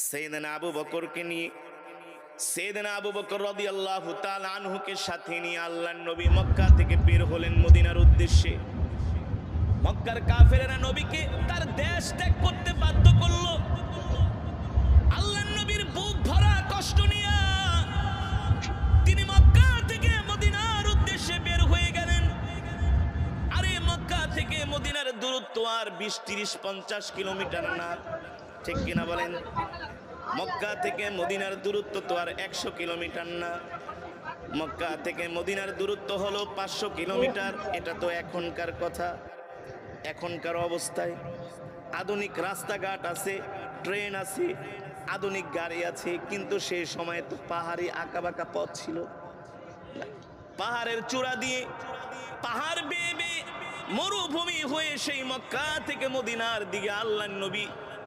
সাইয়েদনা আবু বকরকে নিয়ে, সাইয়েদনা আবু বকর রাদিয়াল্লাহু তাআলা আনহুকে সাথে নিয়ে আল্লাহর নবী মক্কা থেকে বের হলেন মদিনার উদ্দেশ্যে। মক্কার কাফেরেরা নবীকে তার দেশ ত্যাগ করতে বাধ্য করলো। আল্লাহর নবীর বুক ভরা কষ্ট নিয়ে তিনি মক্কা থেকে মদিনার উদ্দেশ্যে বের হয়ে গেলেন। আরে মক্কা থেকে মদিনার দূরত্ব আর 20-30-50 কিলোমিটার না, ঠিক কিনা বলেন? মক্কা থেকে মদিনার দূরত্ব তো আর 100 কিলোমিটার না। মক্কা থেকে মদিনার দূরত্ব হলো 500 কিলোমিটার। এটা তো এখনকার কথা। এখনকার অবস্থায় আধুনিক রাস্তাঘাট আছে, ট্রেন আছে, আধুনিক গাড়ি আছে, কিন্তু সেই সময় তো পাহাড়ি আঁকাবাঁকা পথ ছিল। পাহাড়ের চূড়া দিয়ে পাহাড় বেয়ে বেয়ে মরুভূমি হয়ে সেই মক্কা থেকে মদিনার দিকে আল্লাহর নবী